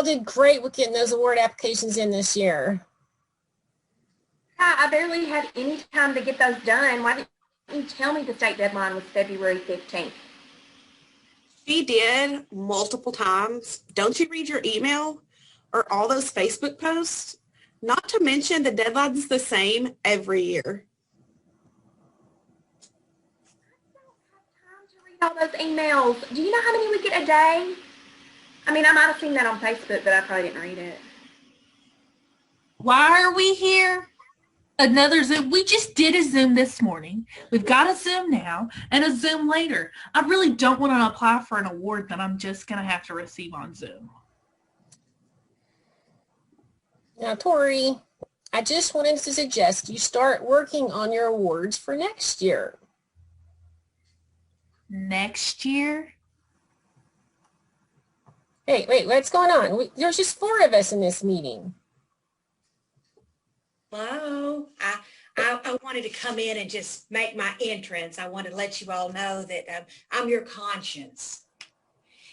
did great with getting those award applications in this year. I barely had any time to get those done. Why didn't you tell me the state deadline was February 15th? She did multiple times. Don't you read your email or all those Facebook posts? Not to mention the deadline's the same every year. I don't have time to read all those emails. Do you know how many we get a day? I mean, I might have seen that on Facebook, but I probably didn't read it. Why are we here? Another Zoom. We just did a Zoom this morning. We've got a Zoom now and a Zoom later. I really don't want to apply for an award that I'm just going to have to receive on Zoom. Now, Tori, I just wanted to suggest you start working on your awards for next year. Next year? Hey, wait, what's going on? There's just 4 of us in this meeting. Hello. I wanted to come in and just make my entrance. I wanted to let you all know that I'm your conscience.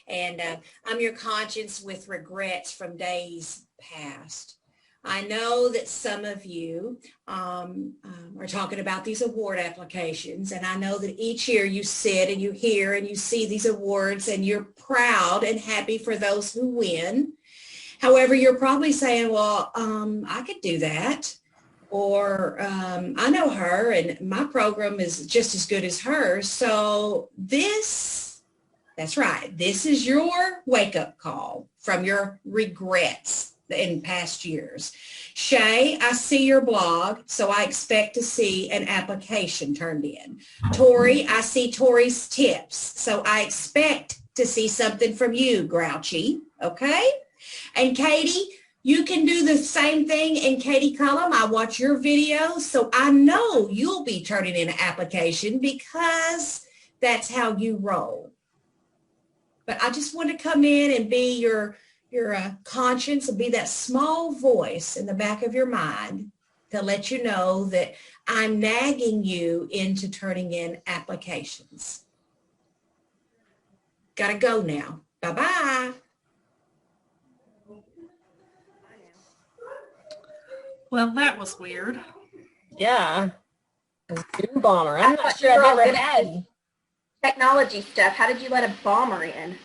And I'm your conscience with regrets from days past. I know that some of you are talking about these award applications, and I know that each year you sit and you hear and you see these awards and you're proud and happy for those who win. However, you're probably saying, well, I could do that. Or I know her and my program is just as good as hers. So that's right. This is your wake-up call from your regrets in past years. Shay, I see your blog, so I expect to see an application turned in. Tori, I see Tori's tips, so I expect to see something from you, Grouchy, okay? And Katie, you can do the same thing in Katie Cullum. I watch your videos, so I know you'll be turning in an application because that's how you roll. But I just want to come in and be your conscience and be that small voice in the back of your mind to let you know that I'm nagging you into turning in applications. Gotta go now. Bye-bye. Well, that was weird. Yeah. Zoom bomber. I'm not sure I've ever had. Technology stuff. How did you let a bomber in?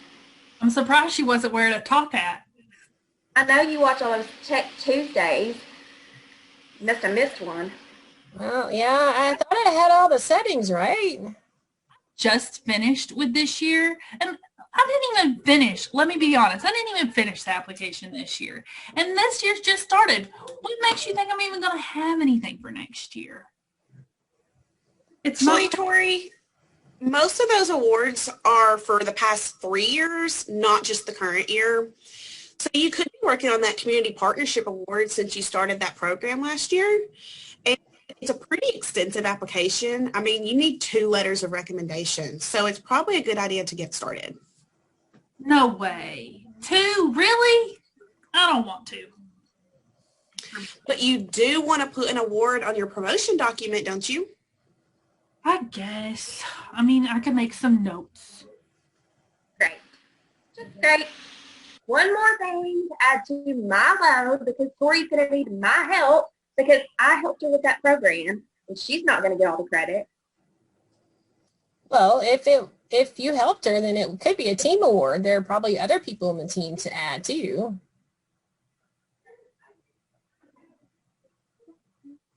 I'm surprised she wasn't where to talk at. I know you watch all those Tech Tuesdays. Must have missed one. Well, yeah, I thought I had all the settings right. Just finished with this year, and I didn't even finish. Let me be honest. I didn't even finish the application this year. And this year's just started. What makes you think I'm even going to have anything for next year? It's not, Tori. Most of those awards are for the past 3 years, not just the current year. So you could be working on that Community Partnership Award since you started that program last year. And it's a pretty extensive application. I mean, you need 2 letters of recommendation. So it's probably a good idea to get started. No way. 2? Really? I don't want to. But you do want to put an award on your promotion document, don't you? I guess. I mean, I could make some notes. Great. Just great. One more thing to add to my load because Tori's going to need my help because I helped her with that program and she's not going to get all the credit. Well, if you helped her, then it could be a team award. There are probably other people in the team to add too.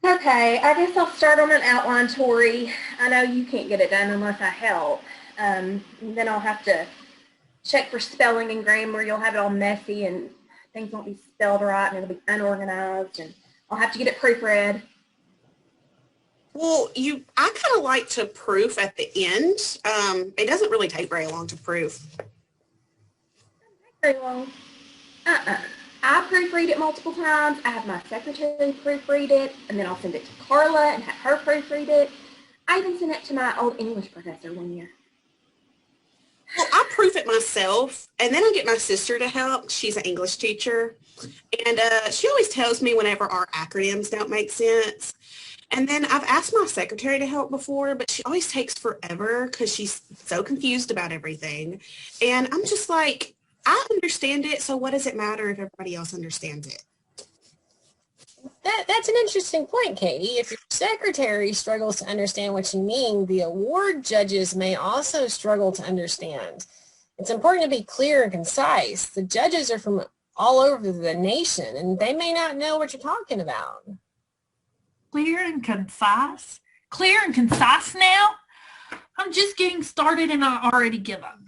Okay, I guess I'll start on an outline, Tori. I know you can't get it done unless I help. Then I'll have to check for spelling and grammar. You'll have it all messy and things won't be spelled right and it'll be unorganized and I'll have to get it proofread. Well, I kind of like to proof at the end. It doesn't really take very long to proof. Very long. I proofread it multiple times. I have my secretary proofread it, and then I'll send it to Carla and have her proofread it. I even sent it to my old English professor one year. Well, I proof it myself, and then I get my sister to help. She's an English teacher, and she always tells me whenever our acronyms don't make sense. And then I've asked my secretary to help before, but she always takes forever because she's so confused about everything. And I'm just like, I understand it, so what does it matter if everybody else understands it? That's an interesting point, Katie. If your secretary struggles to understand what you mean, the award judges may also struggle to understand. It's important to be clear and concise. The judges are from all over the nation, and they may not know what you're talking about. Clear and concise? Clear and concise now? I'm just getting started and I already give up.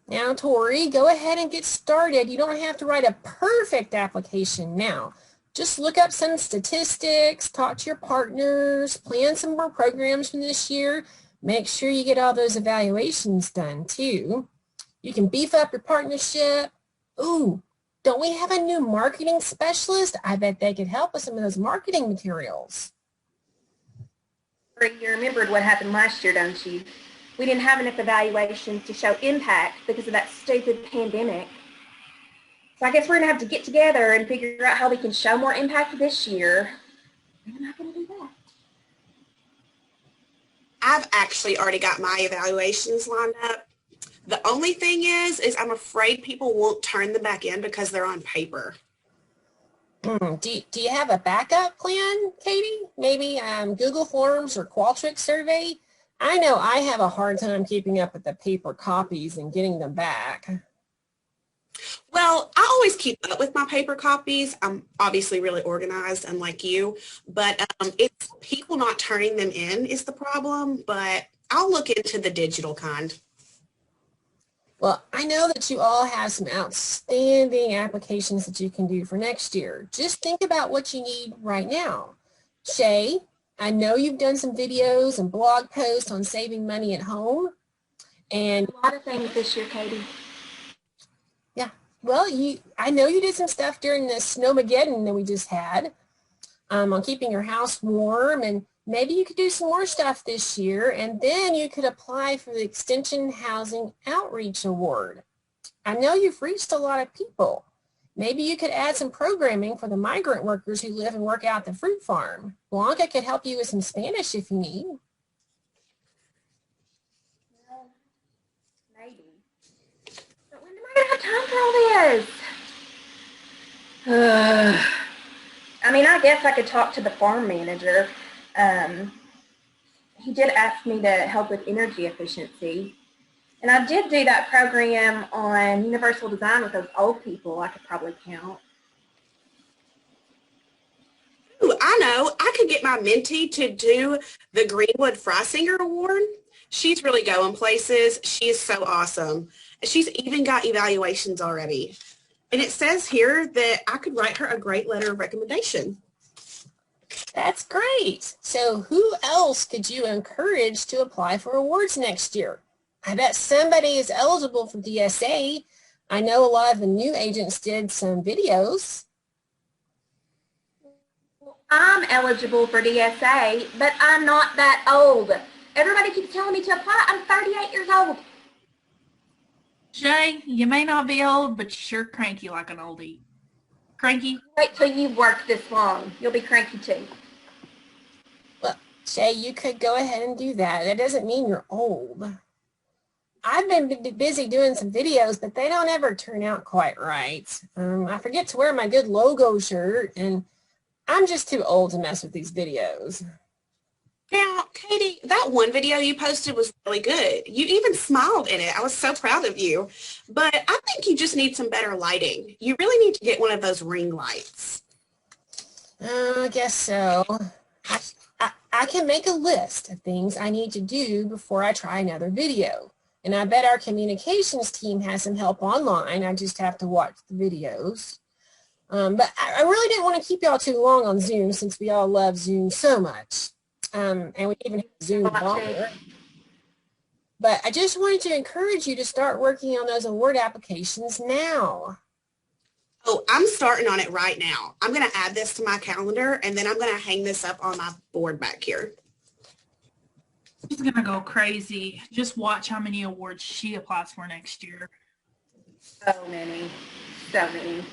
Now, Tori, go ahead and get started. You don't have to write a perfect application now. Just look up some statistics, talk to your partners, plan some more programs from this year. Make sure you get all those evaluations done too. You can beef up your partnership. Ooh, don't we have a new marketing specialist? I bet they could help with some of those marketing materials. You remembered what happened last year, don't you? We didn't have enough evaluations to show impact because of that stupid pandemic. So I guess we're going to have to get together and figure out how we can show more impact this year. I'm not going to do that. I've actually already got my evaluations lined up. The only thing is I'm afraid people won't turn them back in because they're on paper. Do you have a backup plan, Katie? Maybe Google Forms or Qualtrics survey? I know I have a hard time keeping up with the paper copies and getting them back. Well, I always keep up with my paper copies. I'm obviously really organized, unlike you, but it's people not turning them in is the problem, but I'll look into the digital kind. Well, I know that you all have some outstanding applications that you can do for next year. Just think about what you need right now. Shay, I know you've done some videos and blog posts on saving money at home. And A lot of things this year, Katie. yeah, well, I know you did some stuff during the Snowmageddon that we just had on keeping your house warm, and maybe you could do some more stuff this year, and then you could apply for the Extension Housing Outreach Award. I know you've reached a lot of people. Maybe you could add some programming for the migrant workers who live and work out at the fruit farm. Blanca could help you with some Spanish if you need. Well, maybe. But when am I going to have time for all this? I mean, I guess I could talk to the farm manager. He did ask me to help with energy efficiency. And I did do that program on universal design with those old people I could probably count. Ooh, I know. I could get my mentee to do the Greenwood Freisinger Award. She's really going places. She is so awesome. She's even got evaluations already. And it says here that I could write her a great letter of recommendation. That's great. So who else could you encourage to apply for awards next year? I bet somebody is eligible for DSA. I know a lot of the new agents did some videos. I'm eligible for DSA, but I'm not that old. Everybody keeps telling me to apply. I'm 38 years old. Shay, you may not be old, but you're sure cranky like an oldie. Cranky? Wait till you've worked this long. You'll be cranky too. Well, Shay, you could go ahead and do that. That doesn't mean you're old. I've been busy doing some videos, but they don't ever turn out quite right. I forget to wear my good logo shirt, and I'm just too old to mess with these videos. Now, Katie, that one video you posted was really good. You even smiled in it. I was so proud of you. But I think you just need some better lighting. You really need to get one of those ring lights. I guess so. I can make a list of things I need to do before I try another video. And I bet our communications team has some help online. I just have to watch the videos. But I really didn't want to keep y'all too long on Zoom since we all love Zoom so much. And we even have Zoom longer. But I just wanted to encourage you to start working on those award applications now. Oh, I'm starting on it right now. I'm going to add this to my calendar, and then I'm going to hang this up on my board back here. She's going to go crazy. Just watch how many awards she applies for next year. So many. So many.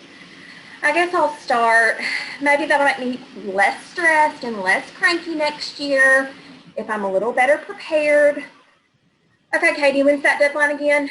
I guess I'll start. Maybe that'll make me less stressed and less cranky next year if I'm a little better prepared. Okay, Katie, when's that deadline again?